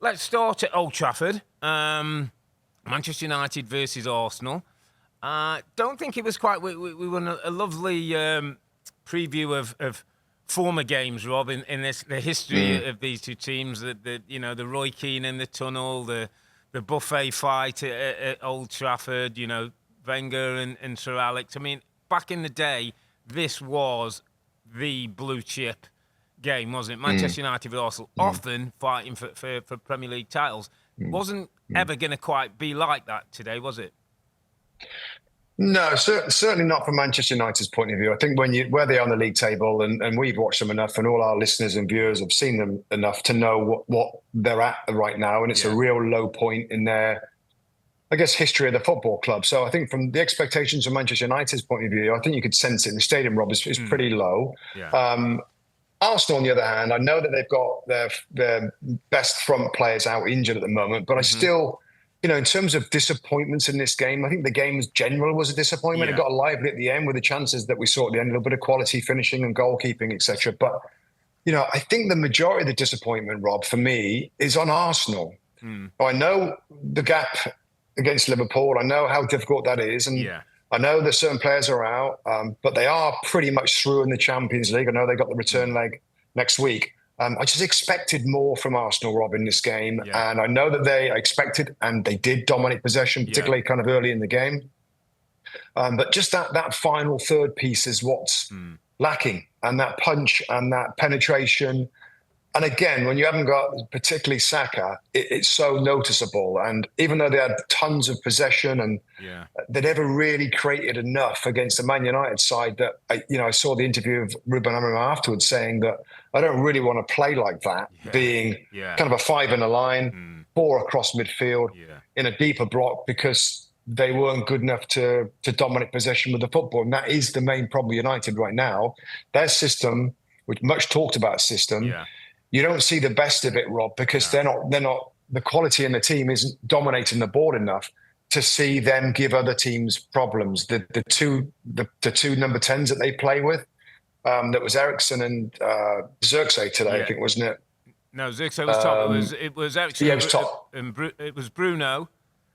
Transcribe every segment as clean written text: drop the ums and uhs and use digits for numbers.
let's start at Old Trafford. Manchester United versus Arsenal. Don't think it was quite... We won a lovely preview of former games, Rob, in the history of these two teams. The Roy Keane in the tunnel, the buffet fight at Old Trafford, Wenger and Sir Alex. I mean, back in the day, this was the blue chip game, wasn't it? Manchester United with Arsenal, often fighting for Premier League titles. Wasn't ever going to quite be like that today, was it? No, certainly not from Manchester United's point of view. I think where they are on the league table, and we've watched them enough, and all our listeners and viewers have seen them enough to know what they're at right now, and it's a real low point in their, I guess, history of the football club. So I think from the expectations from Manchester United's point of view, I think you could sense it in the stadium, Rob, is pretty low. Yeah. Arsenal, on the other hand, I know that they've got their best front players out injured at the moment, but I still... in terms of disappointments in this game, I think the game as general was a disappointment. It got lively at the end with the chances that we saw at the end, a little bit of quality finishing and goalkeeping, etc. But, I think the majority of the disappointment, Rob, for me, is on Arsenal. I know the gap against Liverpool. I know how difficult that is. And I know that certain players are out, but they are pretty much through in the Champions League. I know they got the return leg next week. I just expected more from Arsenal, Rob, in this game. Yeah. And I know that they expected, and they did dominate possession, particularly kind of early in the game. But just that final third piece is what's lacking, and that punch and that penetration. And again, when you haven't got particularly Saka, it's so noticeable. And even though they had tons of possession and they never really created enough against the Man United side, that I saw the interview of Ruben Amorim afterwards saying that I don't really want to play like that, being kind of a five in a line, four across midfield in a deeper block, because they weren't good enough to dominate possession with the football. And that is the main problem with United right now. Their system, which much talked about system, you don't see the best of it, Rob, because they're not the quality in the team isn't dominating the board enough to see them give other teams problems. The two number 10s that they play with, that was Eriksen and Xerxes today, I think, wasn't it? No, Xerxes was top. It was Eriksen. Yeah, it was top. It was Bruno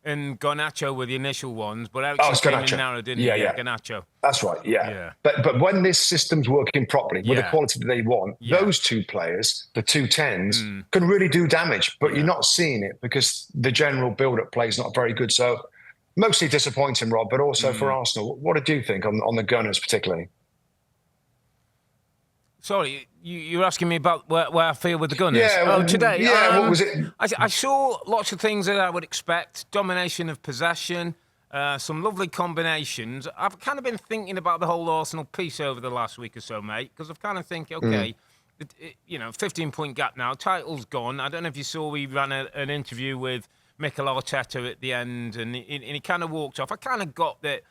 and Garnacho were the initial ones, but Eriksen came in narrow, didn't he? Yeah, Garnacho. That's right, yeah. But when this system's working properly, with the quality that they want, those two players, the two 10s, can really do damage, but you're not seeing it because the general build-up play is not very good. So mostly disappointing, Rob, but also for Arsenal. What did you think on the Gunners particularly? Sorry, you're asking me about where I feel with the Gunners? Yeah, today. What was it? I saw lots of things that I would expect. Domination of possession, some lovely combinations. I've kind of been thinking about the whole Arsenal piece over the last week or so, mate, because I've kind of think, 15-point gap now, title's gone. I don't know if you saw, we ran an interview with Mikel Arteta at the end, and he kind of walked off. I kind of got that.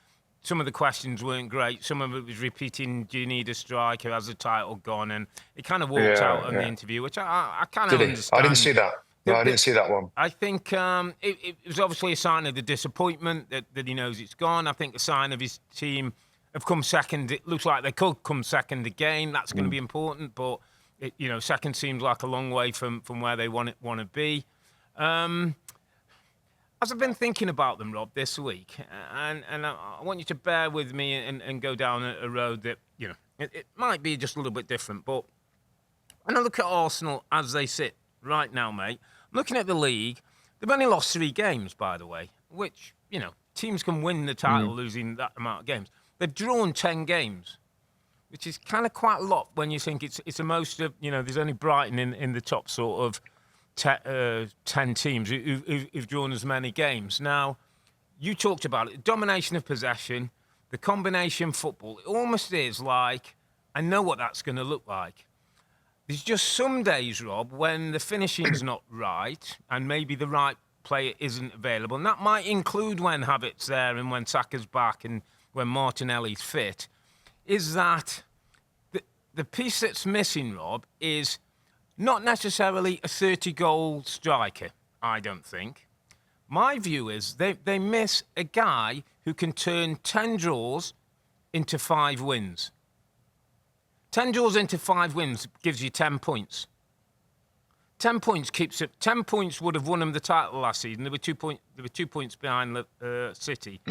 Some of the questions weren't great. Some of it was repeating, do you need a striker? Has the title gone? And he kind of walked out on the interview, which I kind of understand. I didn't see that. No, I didn't see that one. I think it was obviously a sign of the disappointment that he knows it's gone. I think a sign of his team have come second. It looks like they could come second again. That's going to be important. But, second seems like a long way from where they want to be. As I've been thinking about them, Rob, this week, and I want you to bear with me and go down a road that, it might be just a little bit different, but when I look at Arsenal as they sit right now, mate, I'm looking at the league. They've only lost 3 games, by the way, which, teams can win the title losing that amount of games. They've drawn 10 games, which is kind of quite a lot when you think it's the most of, there's only Brighton in the top sort of 10 teams who've drawn as many games. Now, you talked about it, domination of possession, the combination football. It almost is like, I know what that's going to look like. There's just some days, Rob, when the finishing's not right and maybe the right player isn't available. And that might include when Havertz's there and when Saka's back and when Martinelli's fit. Is that the piece that's missing, Rob, is not necessarily a 30-goal striker, I don't think. My view is they miss a guy who can turn 10 draws into 5 wins. 10 draws into 5 wins gives you 10 points. 10 points keeps it. 10 points would have won them the title last season. They were 2 points behind City.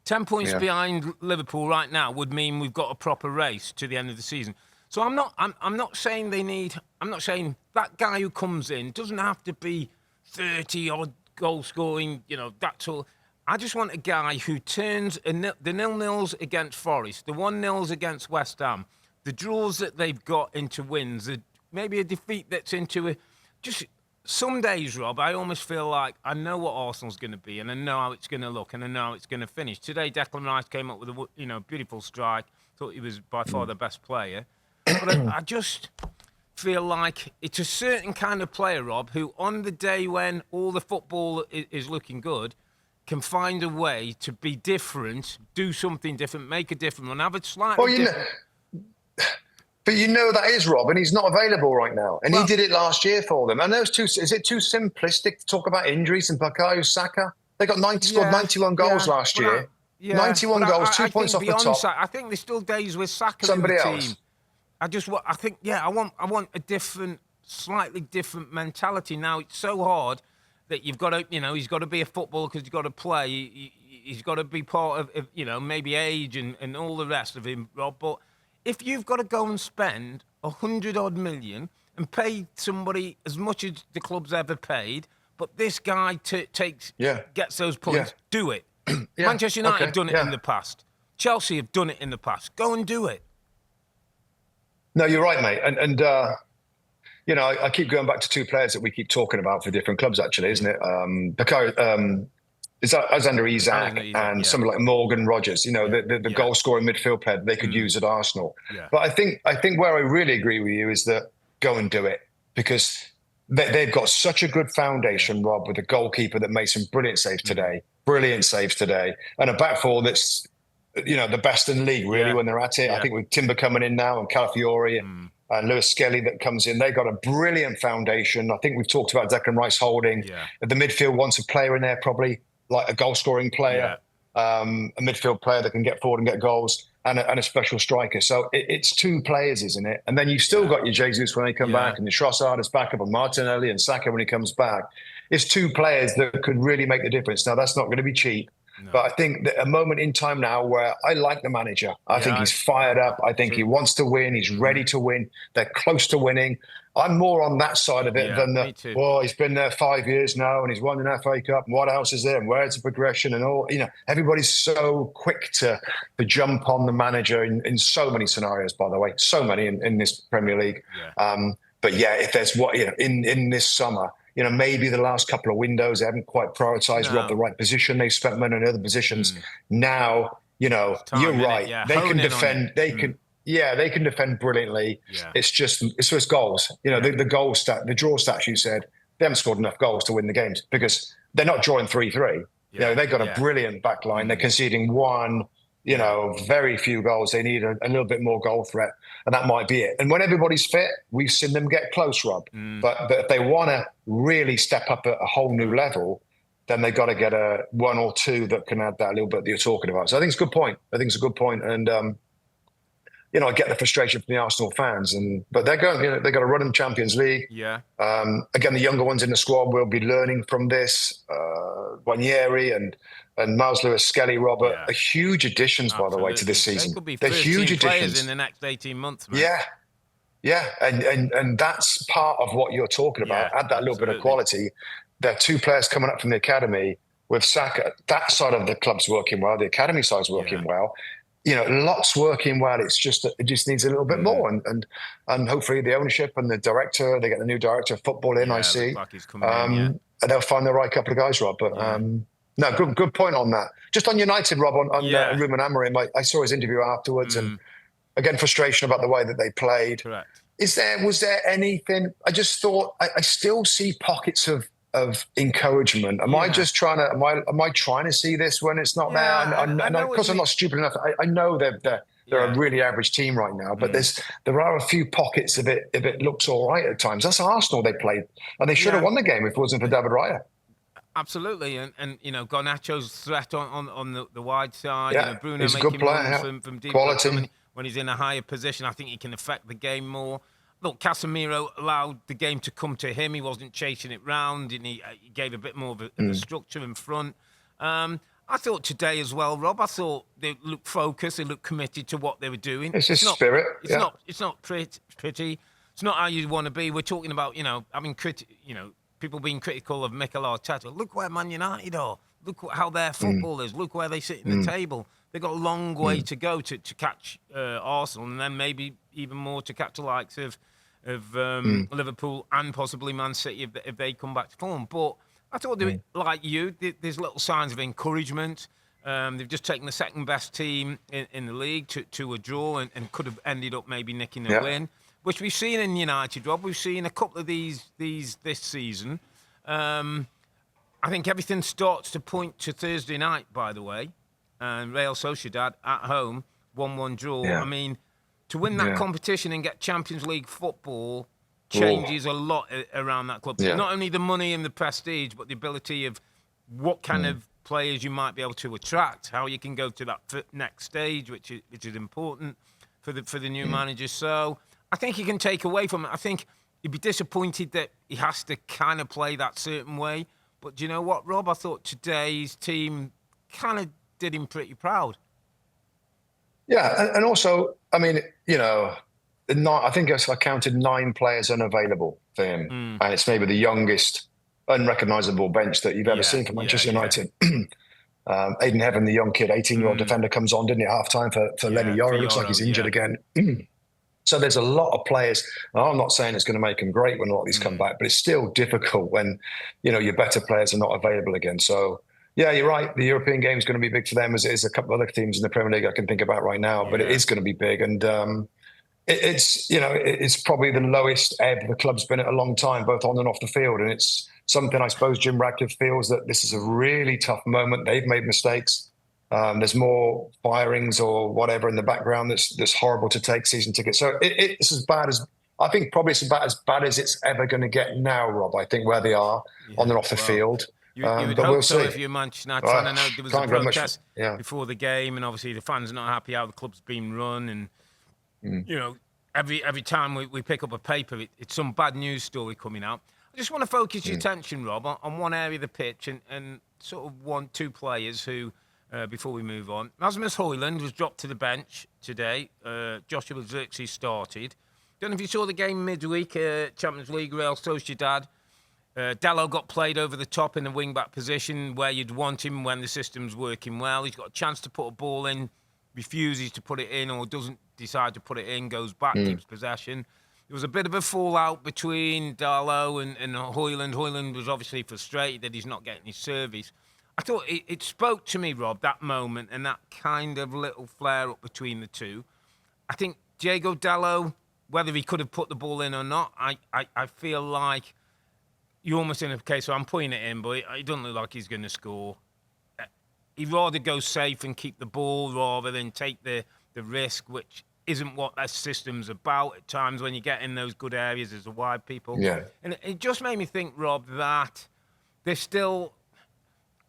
10 points behind Liverpool right now would mean we've got a proper race to the end of the season. So I'm not saying they need. I'm not saying that guy who comes in doesn't have to be 30 odd goal scoring. That's all. I just want a guy who turns the 0-0s against Forest, the 1-0s against West Ham, the draws that they've got into wins, maybe a defeat that's into a. Just some days, Rob, I almost feel like I know what Arsenal's going to be, and I know how it's going to look, and I know how it's going to finish. Today, Declan Rice came up with a beautiful strike. Thought he was by far the best player. But I just feel like it's a certain kind of player, Rob, who on the day when all the football is looking good, can find a way to be different, do something different, make a different one, have a slightly different... But that is Rob, and he's not available right now. And he did it last year for them. And is it too simplistic to talk about injuries and Bukayo Saka? They got scored 91 goals last year. 91 goals, 2 points off the top. I think there's still days with Saka Somebody in the else. team. I want a different, slightly different mentality. Now it's so hard that you've got to, he's got to be a footballer because he's got to play. He's got to be part of, maybe age and all the rest of him, Rob. But if you've got to go and spend 100-odd million and pay somebody as much as the club's ever paid, but this guy gets those points, do it. Manchester United have done it in the past. Chelsea have done it in the past. Go and do it. No, you're right, mate. And I keep going back to two players that we keep talking about for different clubs, actually, isn't it? It's Alexander Isak and somebody like Morgan Rogers, the goal-scoring midfield player they could use at Arsenal. Yeah. But I think where I really agree with you is that go and do it, because they've got such a good foundation, Rob, with a goalkeeper that made some brilliant saves today, and a back four that's the best in the league, really, when they're at it. I think with Timber coming in now and Calafiori and Lewis Skelly that comes in, they've got a brilliant foundation. I think we've talked about Declan Rice holding. The midfield wants a player in there, probably like a goal-scoring player, a midfield player that can get forward and get goals, and a special striker. So it's two players, isn't it? And then you've still got your Jesus when they come back, and your Trossard is back up, and Martinelli and Saka when he comes back. It's two players that could really make the difference. Now, that's not going to be cheap. No. But I think that a moment in time now where I like the manager. I think he's fired up. I think he wants to win. He's ready to win. They're close to winning. I'm more on that side of it than he's been there 5 years now and he's won an FA Cup. And what else is there? And where's the progression? And all, everybody's so quick to jump on the manager in so many scenarios, by the way, so many in this Premier League. But if there's in this summer, maybe the last couple of windows, they haven't quite prioritised Rob the right position. They spent money on other positions. Now, you're right. They can defend. They can defend brilliantly. It's just goals. The goal stat, the draw stats you said, they haven't scored enough goals to win the games because they're not drawing 3-3. They've got a brilliant back line. They're conceding one. Very few goals. They need a little bit more goal threat, and that might be it. And when everybody's fit, we've seen them get close, Rob. But if they want to really step up at a whole new level, then they've got to get a one or two that can add that little bit that you're talking about. So I think it's a good point. And I get the frustration from the Arsenal fans, but they're going. They've got to run in Champions League. Again, the younger ones in the squad will be learning from this. Wanyeri and Miles Lewis Skelly, Robert, are huge additions, by the way, to this season. They could be They're huge additions in the next 18 months, man. And that's part of what you're talking about. Add that little bit of quality. There are two players coming up from the academy with Saka. That side of the club's working well. The academy side's working well. Lots working well. It just needs a little bit more. And hopefully the ownership and the director, they get the new director of football in, I see. Like he's coming in, and they'll find the right couple of guys, Rob. But no, good point on that. Just on United, Rob, on Ruben Amorim, I saw his interview afterwards, and again, frustration about the way that they played. Correct. Was there anything? I just thought I still see pockets of encouragement. Am I just trying to? Am I trying to see this when it's not there? And of course, I'm not stupid enough. I know they're a really average team right now, but there are a few pockets of it. If it looks all right at times, that's Arsenal they played, and they should have won the game if it wasn't for David Raya. Absolutely, and Garnacho's threat on the wide side. Bruno he's a good player. From deep quality when he's in a higher position. I think he can affect the game more. look, Casemiro allowed the game to come to him. He wasn't chasing it round, and he gave a bit more of a structure in front. I thought today as well, Rob. I thought they looked focused. They looked committed to what they were doing. It's just spirit. It's not pretty. It's not how you want to be. We're talking about, people being critical of Mikel Arteta. Look where Man United are. Look how their football is. Look where they sit in the table. They've got a long way to go to catch Arsenal, and then maybe even more to catch the likes of Liverpool and possibly Man City if they come back to form. But I thought, like you, there's little signs of encouragement. They've just taken the second best team in the league to a draw and could have ended up maybe nicking a win, which we've seen in United, Rob. We've seen a couple of these this season. I think everything starts to point to Thursday night, by the way, and Real Sociedad at home, 1-1 draw. Yeah. I mean, to win that competition and get Champions League football changes a lot around that club. Yeah. Not only the money and the prestige, but the ability of what kind of players you might be able to attract, how you can go to that next stage, which is important for the new managers. So I think he can take away from it. I think he'd be disappointed that he has to kind of play that certain way. But do you know what, Rob? I thought today's team kind of did him pretty proud. Yeah, and also, I mean, I think I counted 9 players unavailable for him, and it's maybe the youngest unrecognisable bench that you've ever seen for Manchester United. Aidan Heaven, the young kid, 18-year-old defender, comes on, didn't he, at half-time for Lenny Yoro. Looks like he's injured again. So there's a lot of players. I'm not saying it's going to make them great when a lot of these come back, but it's still difficult when, your better players are not available again. So, yeah, you're right. The European game is going to be big for them, as it is a couple of other teams in the Premier League I can think about right now. But it is going to be big. And it's probably the lowest ebb the club's been at a long time, both on and off the field. And it's something I suppose Jim Ratcliffe feels that this is a really tough moment. They've made mistakes. There's more firings or whatever in the background that's horrible to take season tickets. So it's as bad as, I think probably it's about as bad as it's ever going to get now, Rob, I think, where they are on and off the field. You would but hope we'll so see. if you're Manchester United. I know there was a protest before the game, and obviously the fans are not happy how the club's been run. And, every time we pick up a paper, it's some bad news story coming out. I just want to focus your attention, Rob, on one area of the pitch and sort of two players who, before we move on. Rasmus Højlund was dropped to the bench today. Joshua Zirkzee started. Don't know if you saw the game midweek, Champions League, Real Sociedad. Dalot got played over the top in the wing-back position where you'd want him when the system's working well. He's got a chance to put a ball in, refuses to put it in or doesn't decide to put it in, goes back, keeps possession. There was a bit of a fallout between Dalot and Højlund. Højlund was obviously frustrated that he's not getting his service. I thought it spoke to me, Rob, that moment and that kind of little flare-up between the two. I think Diego Dalot, whether he could have put the ball in or not, I feel like you're almost in a case where I'm putting it in, but it doesn't look like he's going to score. He'd rather go safe and keep the ball rather than take the risk, which isn't what that system's about at times when you get in those good areas as a wide people. Yeah. And it just made me think, Rob, that there's still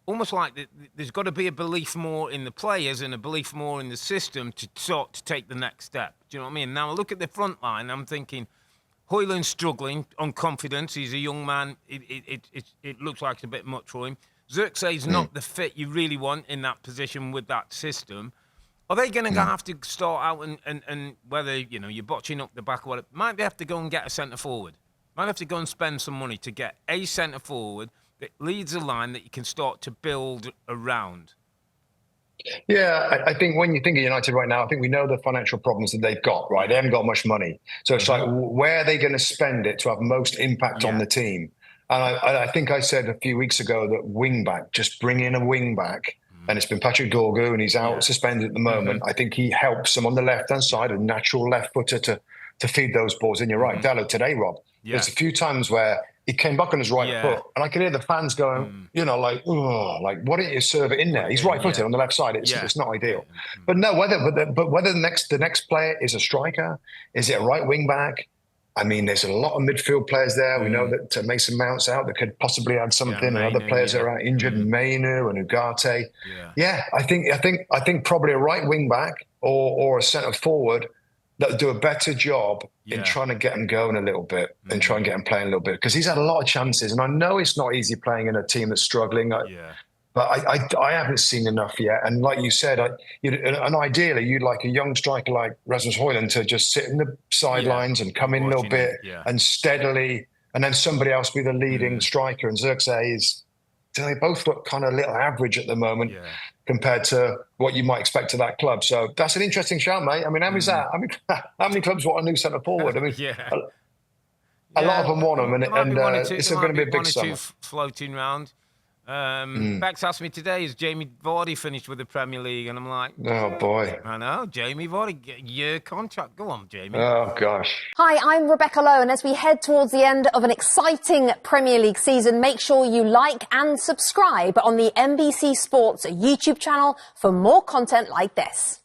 almost like there's got to be a belief more in the players and a belief more in the system to sort to take the next step. Do you know what I mean? Now I look at the front line, I'm thinking, Højlund's struggling on confidence. He's a young man. It looks like it's a bit much for him. Zirkzee's not the fit you really want in that position with that system. Are they going to have to start out and whether, you're botching up the back or whatever, might they have to go and get a centre-forward? Might have to go and spend some money to get a centre-forward that leads a line that you can start to build around? Yeah, I think when you think of United right now, I think we know the financial problems that they've got, right? They haven't got much money. So it's like, where are they going to spend it to have most impact on the team? And I think I said a few weeks ago that wing-back, just bring in a wing-back, and it's been Patrick Dorgu, and he's out suspended at the moment. I think he helps them on the left-hand side, a natural left-footer to feed those balls in. You're right, Dalot today, Rob. There's a few times where he came back on his right foot, and I could hear the fans going, like, why didn't you serve it in there? He's right-footed on the left side. It's not ideal. But no, whether the next player is a striker, is it a right wing-back? I mean, there's a lot of midfield players there. We know that Mason Mount's out that could possibly add something, and other players that are out injured, Mainu and Ugarte. I think probably a right wing back or a centre forward that'll do a better job in trying to get him going a little bit and try and get him playing a little bit, because he's had a lot of chances. And I know it's not easy playing in a team that's struggling. But I haven't seen enough yet. And like you said, and ideally, you'd like a young striker like Rasmus Højlund to just sit in the sidelines and come in a little bit and steadily, and then somebody else be the leading striker. And Zirkzee is, they both look kind of a little average at the moment compared to what you might expect of that club. So that's an interesting shout, mate. I mean, how many's that? I mean, how many clubs want a new centre forward? I mean, a lot of them want them, and it's going to be a big summer. Floating round. Bex asked me today, is Jamie Vardy finished with the Premier League? And I'm like, oh boy. I know, Jamie Vardy, year contract. Go on, Jamie. Oh gosh. Hi, I'm Rebecca Lowe, and as we head towards the end of an exciting Premier League season, make sure you like and subscribe on the NBC Sports YouTube channel for more content like this.